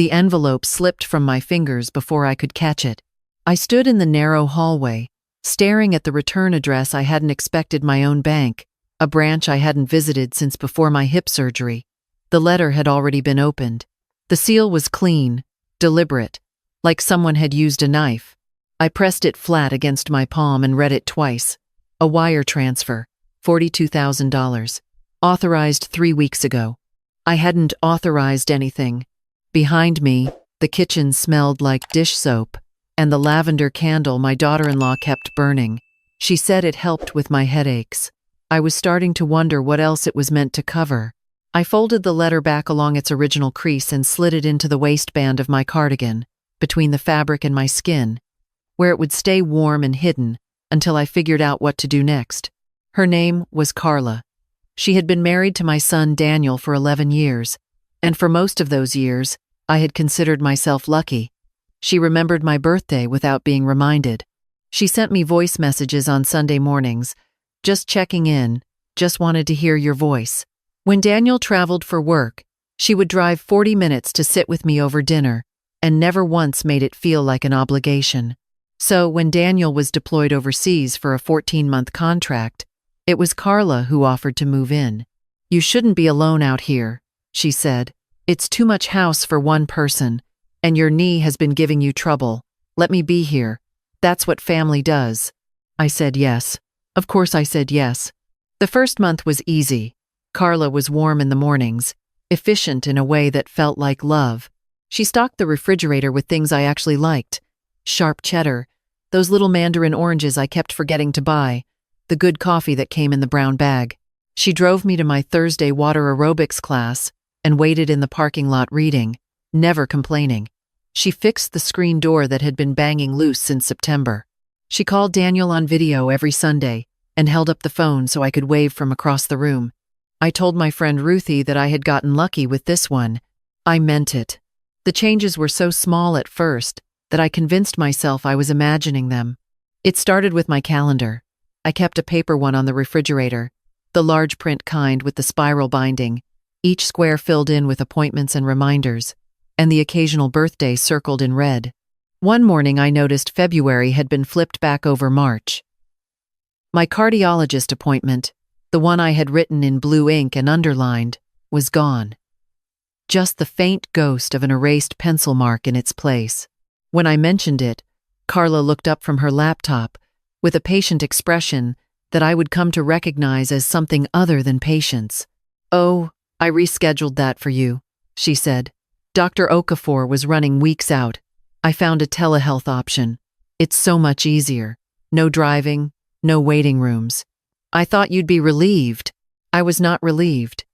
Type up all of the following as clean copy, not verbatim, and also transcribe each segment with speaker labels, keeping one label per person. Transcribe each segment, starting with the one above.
Speaker 1: The envelope slipped from my fingers before I could catch it. I stood in the narrow hallway, staring at the return address I hadn't expected my own bank, a branch I hadn't visited since before my hip surgery. The letter had already been opened. The seal was clean, deliberate, like someone had used a knife. I pressed it flat against my palm and read it twice. A wire transfer, $42,000. Authorized 3 weeks ago. I hadn't authorized anything. Behind me, the kitchen smelled like dish soap, and the lavender candle my daughter-in-law kept burning. She said it helped with my headaches. I was starting to wonder what else it was meant to cover. I folded the letter back along its original crease and slid it into the waistband of my cardigan, between the fabric and my skin, where it would stay warm and hidden until I figured out what to do next. Her name was Carla. She had been married to my son Daniel for 11 years, and for most of those years, I had considered myself lucky. She remembered my birthday without being reminded. She sent me voice messages on Sunday mornings. Just checking in, just wanted to hear your voice. When Daniel traveled for work, she would drive 40 minutes to sit with me over dinner, and never once made it feel like an obligation. So when Daniel was deployed overseas for a 14-month contract, it was Carla who offered to move in. You shouldn't be alone out here, she said. It's too much house for one person, and your knee has been giving you trouble. Let me be here. That's what family does. I said yes. Of course I said yes. The first month was easy. Carla was warm in the mornings, efficient in a way that felt like love. She stocked the refrigerator with things I actually liked. Sharp cheddar, those little mandarin oranges I kept forgetting to buy, the good coffee that came in the brown bag. She drove me to my Thursday water aerobics class and waited in the parking lot reading, never complaining. She fixed the screen door that had been banging loose since September. She called Daniel on video every Sunday and held up the phone so I could wave from across the room. I told my friend Ruthie that I had gotten lucky with this one. I meant it. The changes were so small at first that I convinced myself I was imagining them. It started with my calendar. I kept a paper one on the refrigerator, the large print kind with the spiral binding, each square filled in with appointments and reminders, and the occasional birthday circled in red. One morning I noticed February had been flipped back over March. My cardiologist appointment, the one I had written in blue ink and underlined, was gone. Just the faint ghost of an erased pencil mark in its place. When I mentioned it, Carla looked up from her laptop with a patient expression that I would come to recognize as something other than patience. "Oh, I rescheduled that for you," she said. "Dr. Okafor was running weeks out. I found a telehealth option. It's so much easier. No driving, no waiting rooms." I thought you'd be relieved. I was not relieved,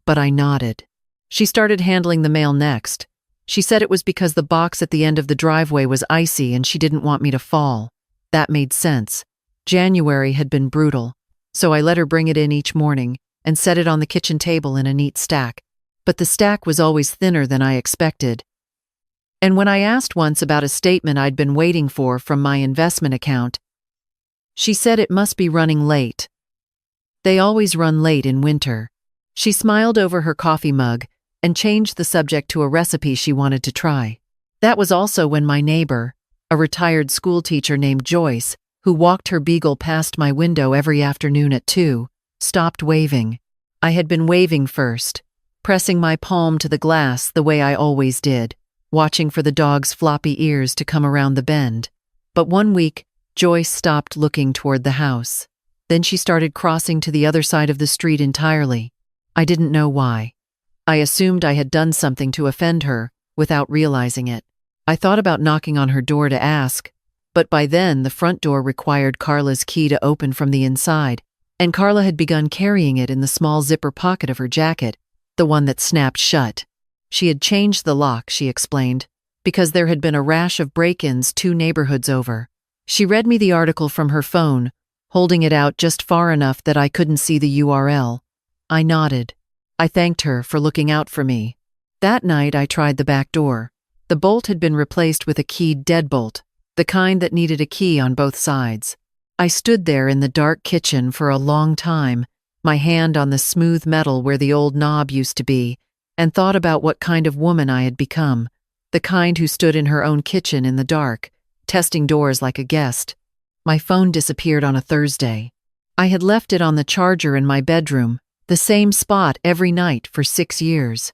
Speaker 1: but I nodded. She started handling the mail next. She said it was because the box at the end of the driveway was icy and she didn't want me to fall. That made sense. January had been brutal, so I let her bring it in each morning and set it on the kitchen table in a neat stack. But the stack was always thinner than I expected. And when I asked once about a statement I'd been waiting for from my investment account, she said it must be running late. They always run late in winter. She smiled over her coffee mug and changed the subject to a recipe she wanted to try. That was also when my neighbor, a retired school teacher named Joyce, who walked her beagle past my window every afternoon at 2, stopped waving. I had been waving first, pressing my palm to the glass the way I always did, watching for the dog's floppy ears to come around the bend. But one week, Joyce stopped looking toward the house. Then she started crossing to the other side of the street entirely. I didn't know why. I assumed I had done something to offend her without realizing it. I thought about knocking on her door to ask, but by then the front door required Carla's key to open from the inside, and Carla had begun carrying it in the small zipper pocket of her jacket, the one that snapped shut. She had changed the lock, she explained, because there had been a rash of break-ins 2 neighborhoods over. She read me the article from her phone, holding it out just far enough that I couldn't see the URL. I nodded. I thanked her for looking out for me. That night I tried the back door. The bolt had been replaced with a keyed deadbolt, the kind that needed a key on both sides. I stood there in the dark kitchen for a long time, my hand on the smooth metal where the old knob used to be, and thought about what kind of woman I had become. the kind who stood in her own kitchen in the dark, testing doors like a guest. My phone disappeared on a Thursday. I had left it on the charger in my bedroom, the same spot every night for 6 years.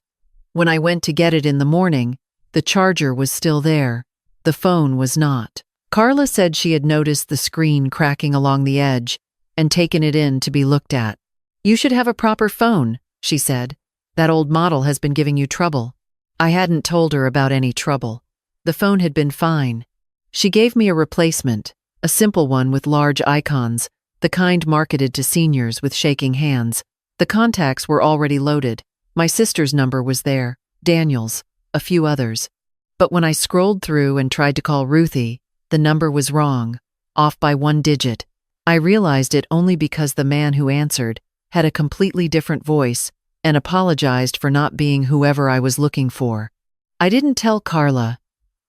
Speaker 1: When I went to get it in the morning, the charger was still there. The phone was not. Carla said she had noticed the screen cracking along the edge and taken it in to be looked at. "You should have a proper phone," she said. "That old model has been giving you trouble." I hadn't told her about any trouble. The phone had been fine. She gave me a replacement, a simple one with large icons, the kind marketed to seniors with shaking hands. The contacts were already loaded. My sister's number was there, Daniel's, a few others. But when I scrolled through and tried to call Ruthie, the number was wrong, off by 1 digit. I realized it only because the man who answered had a completely different voice and apologized for not being whoever I was looking for. I didn't tell Carla.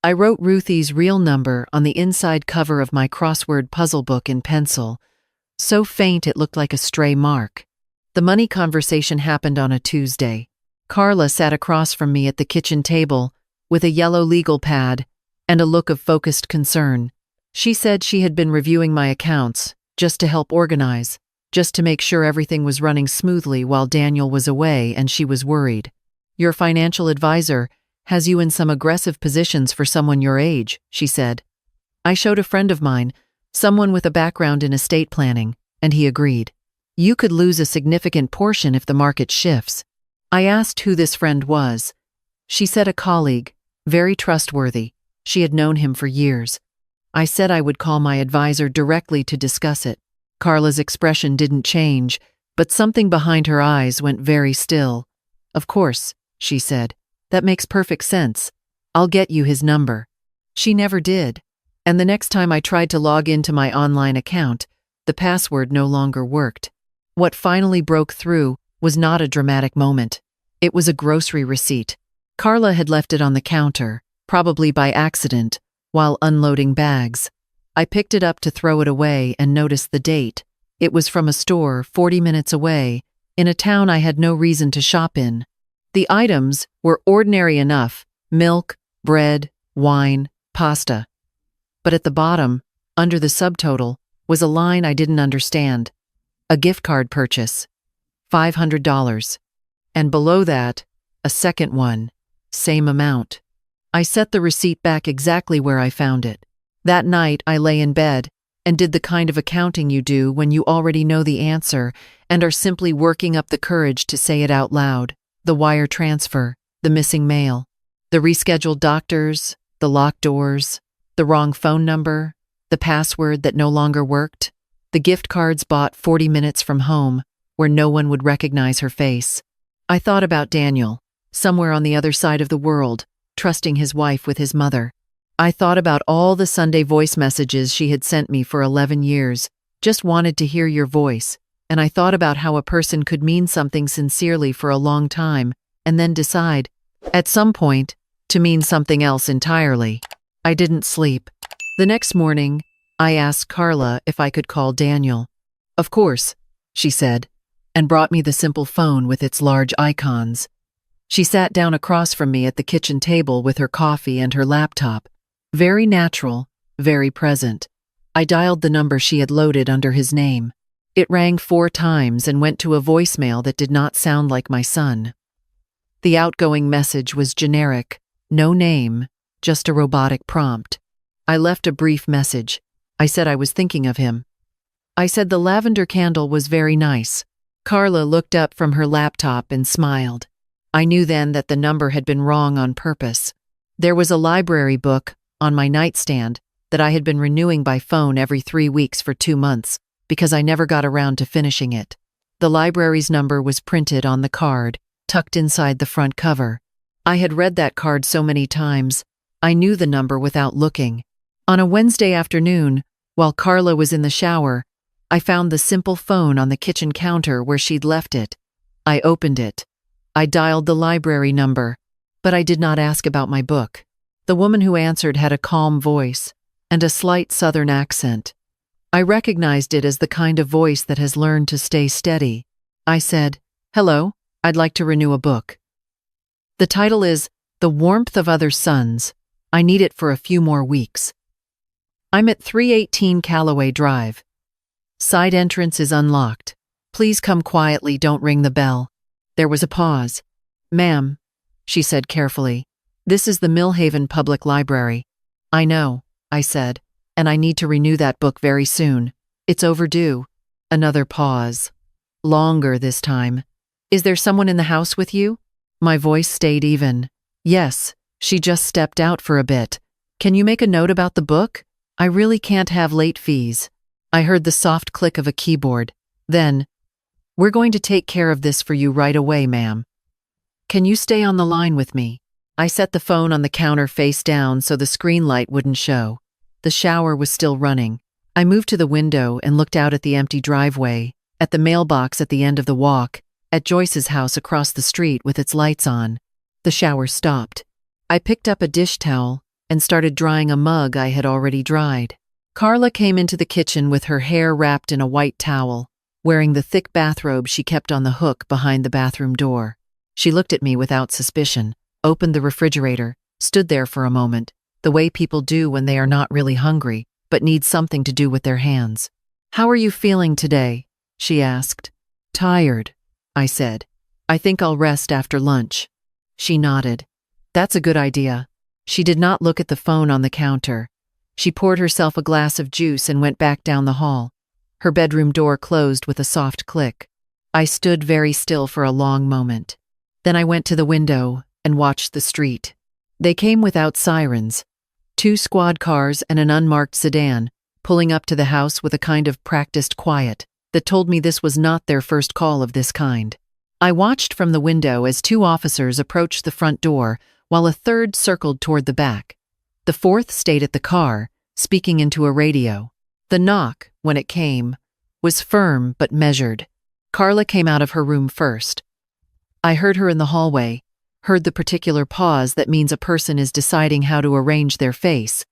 Speaker 1: I wrote Ruthie's real number on the inside cover of my crossword puzzle book in pencil, so faint it looked like a stray mark. The money conversation happened on a Tuesday. Carla sat across from me at the kitchen table with a yellow legal pad and a look of focused concern. She said she had been reviewing my accounts just to help organize, just to make sure everything was running smoothly while Daniel was away and she was worried. "Your financial advisor has you in some aggressive positions for someone your age," she said. I showed a friend of mine, someone with a background in estate planning, and he agreed. "You could lose a significant portion if the market shifts." I asked who this friend was. She said a colleague, very trustworthy. She had known him for years. I said I would call my advisor directly to discuss it. Carla's expression didn't change, but something behind her eyes went very still. "Of course," she said. "That makes perfect sense. I'll get you his number." She never did, and the next time I tried to log into my online account, the password no longer worked. What finally broke through was not a dramatic moment. It was a grocery receipt. Carla had left it on the counter, probably by accident, while unloading bags. I picked it up to throw it away and noticed the date. It was from a store 40 minutes away, in a town I had no reason to shop in. The items were ordinary enough: milk, bread, wine, pasta. But at the bottom, under the subtotal, was a line I didn't understand. A gift card purchase. $500. And below that, a second one. Same amount. I set the receipt back exactly where I found it. That night, I lay in bed and did the kind of accounting you do when you already know the answer and are simply working up the courage to say it out loud. The wire transfer, the missing mail, the rescheduled doctors, the locked doors, the wrong phone number, the password that no longer worked, the gift cards bought 40 minutes from home where no one would recognize her face. I thought about Daniel, somewhere on the other side of the world, trusting his wife with his mother. I thought about all the Sunday voice messages she had sent me for 11 years, "Just wanted to hear your voice," and I thought about how a person could mean something sincerely for a long time and then decide, at some point, to mean something else entirely. I didn't sleep. The next morning, I asked Carla if I could call Daniel. "Of course," she said, and brought me the simple phone with its large icons. She sat down across from me at the kitchen table with her coffee and her laptop. Very natural, very present. I dialed the number she had loaded under his name. It rang 4 times and went to a voicemail that did not sound like my son. The outgoing message was generic, no name, just a robotic prompt. I left a brief message. I said I was thinking of him. I said the lavender candle was very nice. Carla looked up from her laptop and smiled. I knew then that the number had been wrong on purpose. There was a library book on my nightstand that I had been renewing by phone every 3 weeks for 2 months because I never got around to finishing it. The library's number was printed on the card, tucked inside the front cover. I had read that card so many times, I knew the number without looking. On a Wednesday afternoon, while Carla was in the shower, I found the simple phone on the kitchen counter where she'd left it. I opened it. I dialed the library number, but I did not ask about my book. The woman who answered had a calm voice and a slight southern accent. I recognized it as the kind of voice that has learned to stay steady. I said, "Hello, I'd like to renew a book. The title is The warmth of other suns. I need it for a few more weeks. I'm at 318 Callaway Drive. Side entrance is unlocked. Please come quietly, don't ring the bell. There was a pause. Ma'am, she said carefully, this is the Millhaven Public Library. I know, I said, and I need to renew that book very soon. It's overdue. Another pause. Longer this time. Is there someone in the house with you? My voice stayed even. Yes, she just stepped out for a bit. Can you make a note about the book? I really can't have late fees. I heard the soft click of a keyboard. Then, we're going to take care of this for you right away, ma'am. Can you stay on the line with me? I set the phone on the counter face down so the screen light wouldn't show. The shower was still running. I moved to the window and looked out at the empty driveway, at the mailbox at the end of the walk, at Joyce's house across the street with its lights on. The shower stopped. I picked up a dish towel and started drying a mug I had already dried. Carla came into the kitchen with her hair wrapped in a white towel, wearing the thick bathrobe she kept on the hook behind the bathroom door. She looked at me without suspicion, opened the refrigerator, stood there for a moment, the way people do when they are not really hungry, but need something to do with their hands. How are you feeling today? She asked. Tired, I said. I think I'll rest after lunch. She nodded. That's a good idea. She did not look at the phone on the counter. She poured herself a glass of juice and went back down the hall. Her bedroom door closed with a soft click. I stood very still for a long moment. Then I went to the window and watched the street. They came without sirens. 2 squad cars and an unmarked sedan, pulling up to the house with a kind of practiced quiet that told me this was not their first call of this kind. I watched from the window as 2 officers approached the front door while a third circled toward the back. The fourth stayed at the car, speaking into a radio. The knock, when it came, was firm but measured. Carla came out of her room first. I heard her in the hallway, heard the particular pause that means a person is deciding how to arrange their face.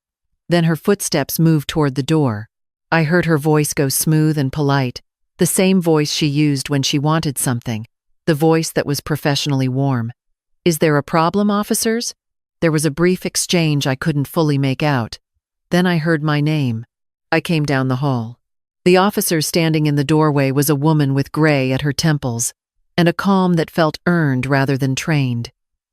Speaker 1: Then her footsteps moved toward the door. I heard her voice go smooth and polite, the same voice she used when she wanted something, the voice that was professionally warm. Is there a problem, officers? There was a brief exchange I couldn't fully make out. Then I heard my name. I came down the hall. The officer standing in the doorway was a woman with gray at her temples, and a calm that felt earned rather than trained.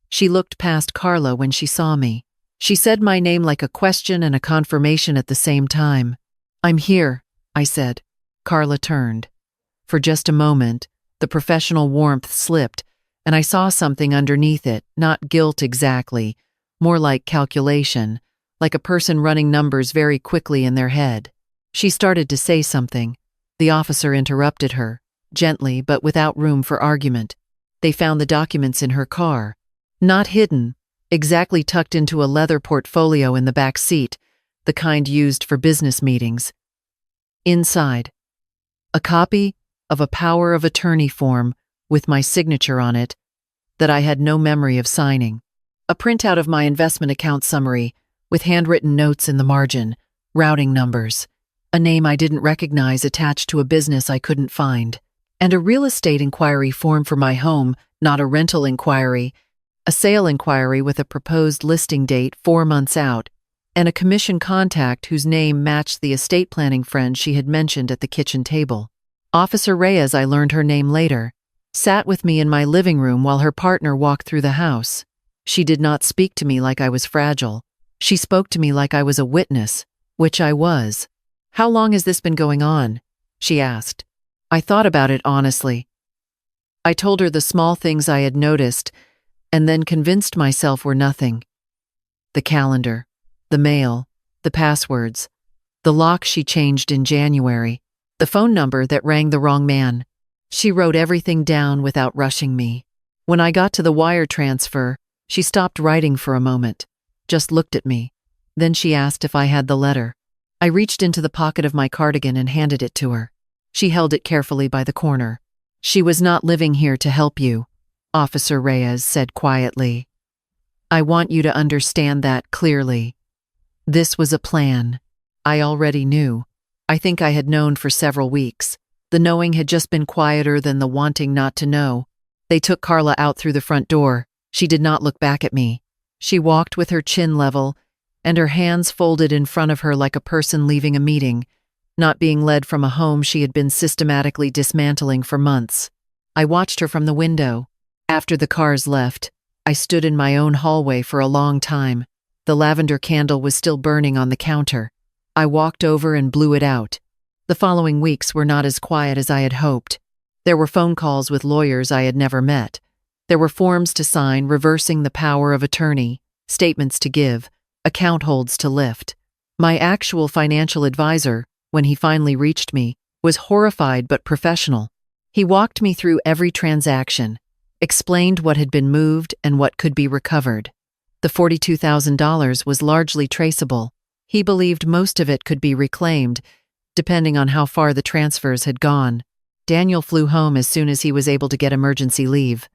Speaker 1: She looked past Carla when she saw me. She said my name like a question and a confirmation at the same time. I'm here, I said. Carla turned. For just a moment, the professional warmth slipped, and I saw something underneath it, not guilt exactly, more like calculation, like a person running numbers very quickly in their head. She started to say something. The officer interrupted her, gently but without room for argument. They found the documents in her car. Not hidden, exactly tucked into a leather portfolio in the back seat, the kind used for business meetings. Inside, a copy of a power of attorney form with my signature on it that I had no memory of signing. A printout of my investment account summary with handwritten notes in the margin, routing numbers, a name I didn't recognize attached to a business I couldn't find, and a real estate inquiry form for my home, not a rental inquiry, a sale inquiry with a proposed listing date 4 months out, and a commission contact whose name matched the estate planning friend she had mentioned at the kitchen table. Officer Reyes, I learned her name later, sat with me in my living room while her partner walked through the house. She did not speak to me like I was fragile. She spoke to me like I was a witness, which I was. How long has this been going on? She asked. I thought about it honestly. I told her the small things I had noticed, and then convinced myself were nothing. The calendar, the mail, the passwords, the lock she changed in January, the phone number that rang the wrong man. She wrote everything down without rushing me. When I got to the wire transfer, she stopped writing for a moment, just looked at me. Then she asked if I had the letter. I reached into the pocket of my cardigan and handed it to her. She held it carefully by the corner. She was not living here to help you, Officer Reyes said quietly. I want you to understand that clearly. This was a plan. I already knew. I think I had known for several weeks. The knowing had just been quieter than the wanting not to know. They took Carla out through the front door. She did not look back at me. She walked with her chin level and her hands folded in front of her like a person leaving a meeting, not being led from a home she had been systematically dismantling for months. I watched her from the window. After the cars left, I stood in my own hallway for a long time. The lavender candle was still burning on the counter. I walked over and blew it out. The following weeks were not as quiet as I had hoped. There were phone calls with lawyers I had never met. There were forms to sign reversing the power of attorney, statements to give, account holds to lift. My actual financial advisor, when he finally reached me, was horrified but professional. He walked me through every transaction, explained what had been moved and what could be recovered. The $42,000 was largely traceable. He believed most of it could be reclaimed, depending on how far the transfers had gone. Daniel flew home as soon as he was able to get emergency leave.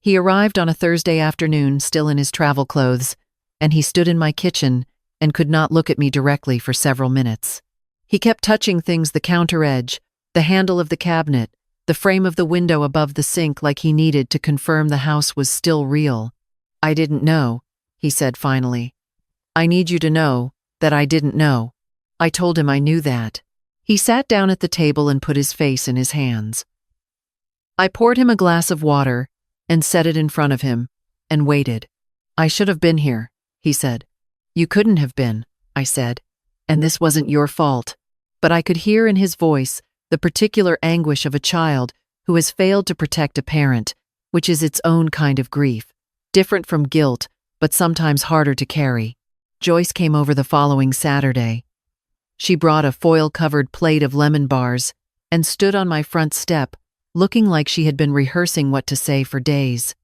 Speaker 1: He arrived on a Thursday afternoon, still in his travel clothes, and he stood in my kitchen and could not look at me directly for several minutes. He kept touching things, the counter edge, the handle of the cabinet, the frame of the window above the sink, like he needed to confirm the house was still real. "I didn't know," he said finally. "I need you to know that I didn't know." I told him I knew that. He sat down at the table and put his face in his hands. I poured him a glass of water and set it in front of him and waited. "I should have been here," he said. "You couldn't have been," I said, "and this wasn't your fault." But I could hear in his voice the particular anguish of a child who has failed to protect a parent, which is its own kind of grief, different from guilt, but sometimes harder to carry. Joyce came over the following Saturday. She brought a foil-covered plate of lemon bars and stood on my front step, looking like she had been rehearsing what to say for days.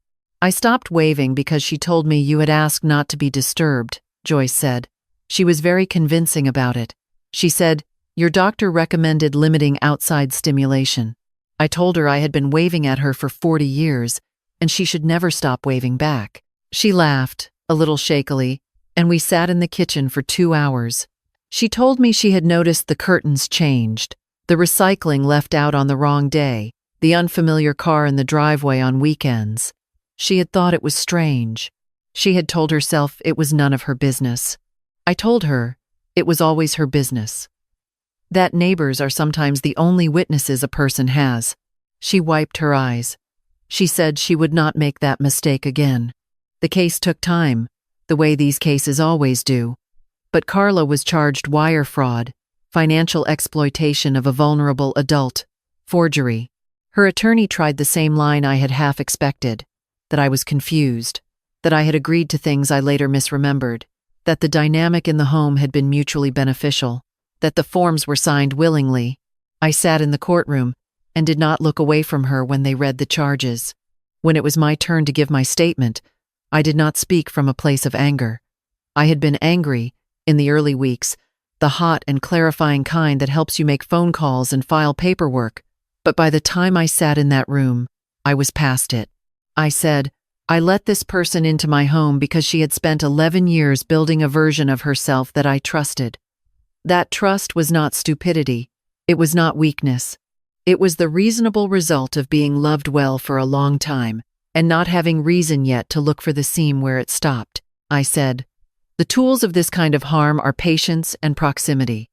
Speaker 1: "I stopped waving because she told me you had asked not to be disturbed," Joyce said. She was very convincing about it. She said, "Your doctor recommended limiting outside stimulation." I told her I had been waving at her for 40 years, and she should never stop waving back. She laughed, a little shakily, and we sat in the kitchen for 2 hours. She told me she had noticed the curtains changed, the recycling left out on the wrong day, the unfamiliar car in the driveway on weekends. She had thought it was strange. She had told herself it was none of her business. I told her it was always her business. That neighbors are sometimes the only witnesses a person has. She wiped her eyes. She said she would not make that mistake again. The case took time, the way these cases always do. But Carla was charged wire fraud, financial exploitation of a vulnerable adult, forgery. Her attorney tried the same line I had half expected, that I was confused, that I had agreed to things I later misremembered, that the dynamic in the home had been mutually beneficial, that the forms were signed willingly. I sat in the courtroom and did not look away from her when they read the charges. When it was my turn to give my statement, I did not speak from a place of anger. I had been angry in the early weeks, the hot and clarifying kind that helps you make phone calls and file paperwork. But by the time I sat in that room, I was past it. I said, "I let this person into my home because she had spent 11 years building a version of herself that I trusted. That trust was not stupidity. It was not weakness. It was the reasonable result of being loved well for a long time and not having reason yet to look for the seam where it stopped." I said, "The tools of this kind of harm are patience and proximity.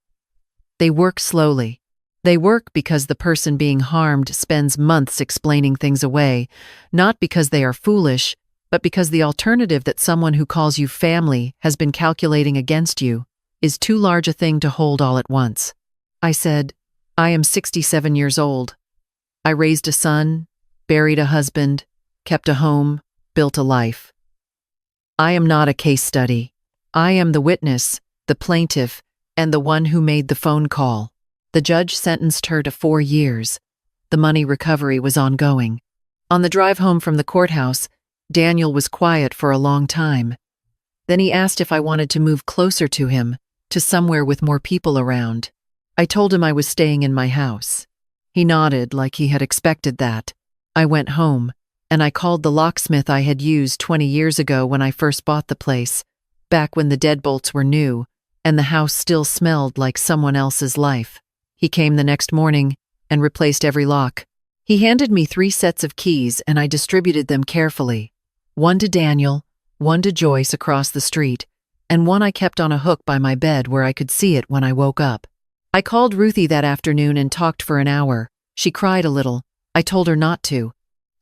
Speaker 1: They work slowly. They work because the person being harmed spends months explaining things away, not because they are foolish, but because the alternative that someone who calls you family has been calculating against you is too large a thing to hold all at once." I said, "I am 67 years old. I raised a son, buried a husband, kept a home, built a life. I am not a case study. I am the witness, the plaintiff, and the one who made the phone call." The judge sentenced her to 4 years. The money recovery was ongoing. On the drive home from the courthouse, Daniel was quiet for a long time. Then he asked if I wanted to move closer to him, to somewhere with more people around. I told him I was staying in my house. He nodded like he had expected that. I went home, and I called the locksmith I had used 20 years ago when I first bought the place, back when the deadbolts were new, and the house still smelled like someone else's life. He came the next morning and replaced every lock. He handed me 3 sets of keys and I distributed them carefully. 1 to Daniel, one to Joyce across the street, and one I kept on a hook by my bed where I could see it when I woke up. I called Ruthie that afternoon and talked for an hour. She cried a little. I told her not to.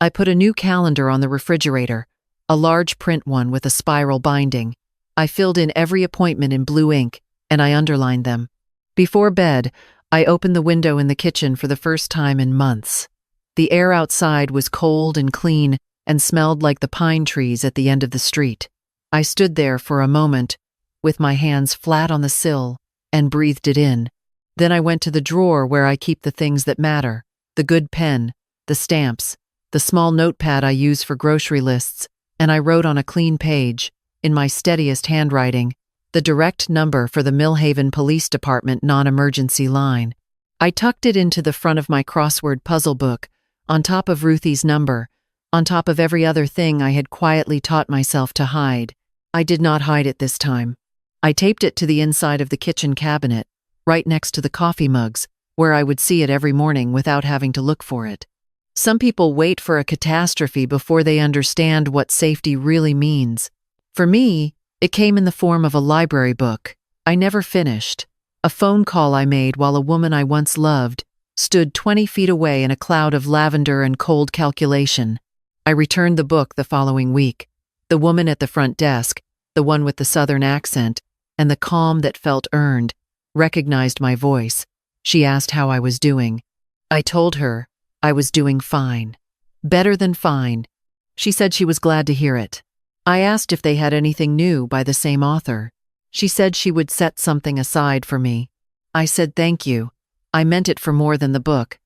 Speaker 1: I put a new calendar on the refrigerator, a large print one with a spiral binding. I filled in every appointment in blue ink, and I underlined them. Before bed, I opened the window in the kitchen for the first time in months. The air outside was cold and clean and smelled like the pine trees at the end of the street. I stood there for a moment, with my hands flat on the sill, and breathed it in. Then I went to the drawer where I keep the things that matter, the good pen, the stamps, the small notepad I use for grocery lists, and I wrote on a clean page, in my steadiest handwriting, the direct number for the Millhaven Police Department non-emergency line. I tucked it into the front of my crossword puzzle book, on top of Ruthie's number, on top of every other thing I had quietly taught myself to hide. I did not hide it this time. I taped it to the inside of the kitchen cabinet, right next to the coffee mugs, where I would see it every morning without having to look for it. Some people wait for a catastrophe before they understand what safety really means. For me, it came in the form of a library book I never finished, a phone call I made while a woman I once loved stood 20 feet away in a cloud of lavender and cold calculation. I returned the book the following week. The woman at the front desk, the one with the southern accent, and the calm that felt earned, recognized my voice. She asked how I was doing. I told her I was doing fine. Better than fine. She said she was glad to hear it. I asked if they had anything new by the same author. She said she would set something aside for me. I said thank you. I meant it for more than the book.